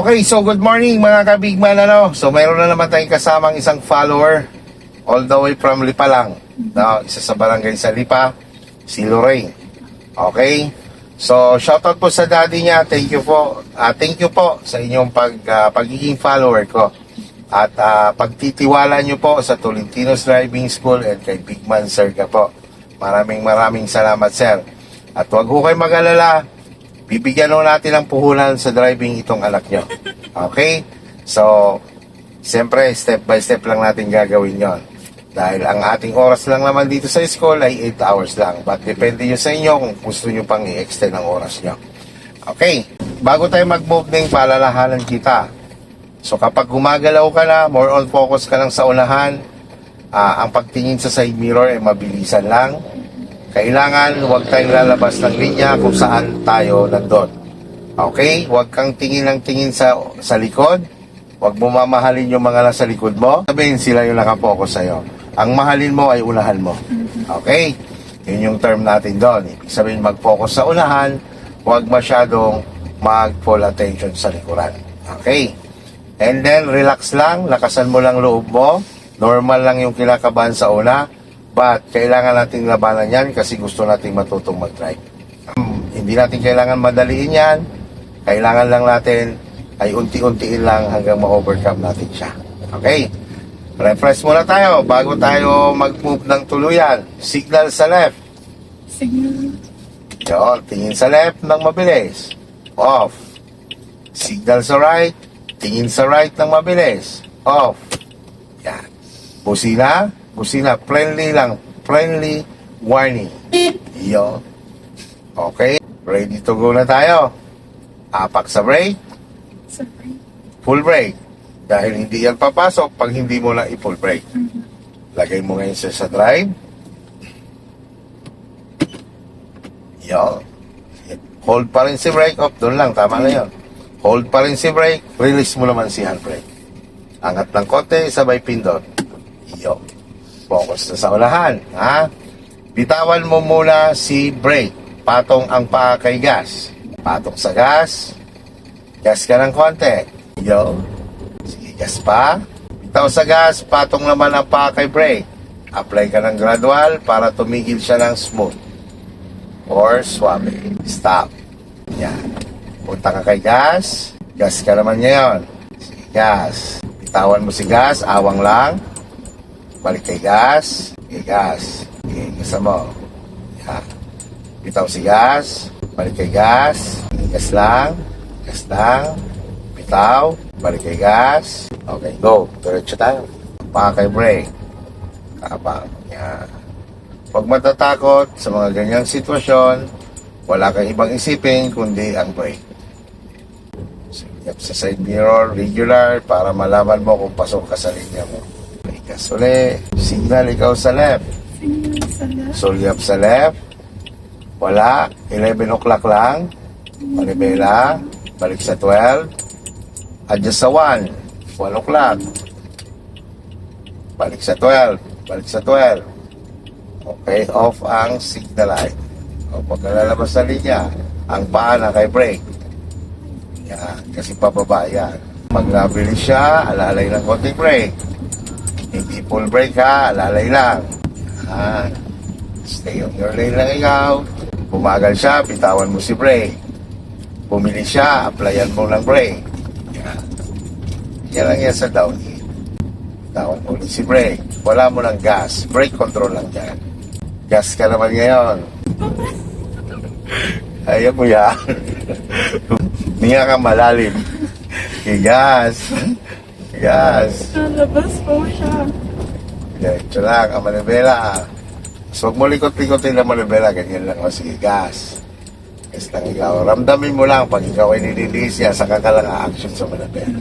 Okay, so good morning mga kabigman, ano? So mayroon na naman tayong kasamang isang follower all the way from Lipa lang. No, isa sa barangay sa Lipa, si Lorraine. Okay? So shoutout po sa daddy niya. Thank you po. Thank you po sa inyong pagiging follower ko. At pagtitiwala niyo po sa Tolentinos Driving School and kay Bigman Serga po. Maraming salamat, sir. At huwag ho kayo mag-alala, bibigyan ho natin ng puhunan sa driving itong anak nyo. Okay? So, siyempre, step by step lang natin gagawin yon. Dahil ang ating oras lang naman dito sa school ay 8 hours lang. But depende nyo sa inyo kung gusto nyo pang i-extend ang oras nyo. Okay? Bago tayo mag-move ng palalahanan kita. So, kapag gumagalaw ka na, more on focus ka lang sa unahan, ang pagtingin sa side mirror ay mabilisan lang. Kailangan huwag tayong lalabas ng linya kung saan tayo nandun. Okay? Huwag kang tingin ng tingin sa likod. Huwag mo mamahalin yung mga nasa likod mo. Sabihin sila yung nakapokus sa'yo. Ang mahalin mo ay unahan mo. Okay? Yun yung term natin doon. Ibig sabihin mag-focus sa unahan, huwag masyadong mag-full attention sa likuran. Okay? And then, relax lang. Lakasan mo lang loob mo. Normal lang yung kinakabahan sa una. But, kailangan nating labanan yan kasi gusto nating matutong mag-drive. Hindi natin kailangan madaliin yan. Kailangan lang natin ay unti-untiin lang hanggang ma-overcome natin siya. Okay? Refresh muna tayo bago tayo mag-move ng tuluyan. Signal sa left. Signal. Yun, tingin sa left ng mabilis. Off. Signal sa right. Tingin sa right ng mabilis. Off. Yan. Busina. Busina, friendly lang. Friendly warning. Yo. Okay. Ready to go na tayo. Apak sa brake. Sorry. Full brake. Dahil hindi yan papasok pag hindi mo lang i-full brake. Lagay mo ngayon sa drive. Yo. Hold pa rin si brake. Off, doon lang. Tama na yun. Hold pa rin si brake. Release mo naman si handbrake. Angat ng konti, sabay pindot. Yo. Focus na sa unahan, ha? Bitawan mo muna si brake. Patong ang paa kay gas. Patong sa gas. Gas ka ng konti. Yo. Sige, gas pa. Bitaw sa gas, patong naman ang paa kay brake. Apply ka ng gradual para tumigil siya ng smooth. Or suave. Stop. Yan. Punta ka kay gas. Gas ka naman ngayon. Sige, gas. Bitawan mo si gas, awang lang. Balik kay gas. Kay gas. Okay, gasa mo. Yan. Bitaw si gas. Balik kay gas. Gas lang. Gas lang. Bitaw. Balik kay gas. Okay, go. Diretso tayo. Paka kay brake. Kapang. Yan. Huwag matatakot sa mga ganyang sitwasyon. Wala kang ibang isipin kundi ang brake. Sigap sa side mirror, regular, para malaman mo kung pasok ka sa linya mo. Gas uli. Signal ikaw sa left. Signal sa left. Sulyap sa left. Wala. 11 o'clock lang. Manibela. Balik sa 12. Adjust sa 1. 1 o'clock. Balik sa 12. Balik sa 12. Okay. Off ang signal light. O pag lalabas sa linya, ang paa na kay brake. Yan. Kasi pababa yan. Pag nabilis siya, alalay ng konting brake. Hindi full brake ha, alalay lang. Yan. Stay on your lane lang ikaw. Bumagal siya, bitawan mo si brake. Bumili siya, applyan mo ng brake. Yan. Yan lang yan sa downhill. Bitawan mo ulit si brake. Wala mo ng gas. Brake control lang yan. Gas ka naman ngayon. Ayaw mo yan. Hinga ka malalim. Gas. Gas. Nalabas po siya. Diretso lang, ang manibela. So, huwag mo likot-likotin na manibela, ganyan lang. O, sige, gas. Gas lang ikaw. Ramdamin mo lang, pag ikaw ay nililis niya, saka ka lang a-action sa manibela.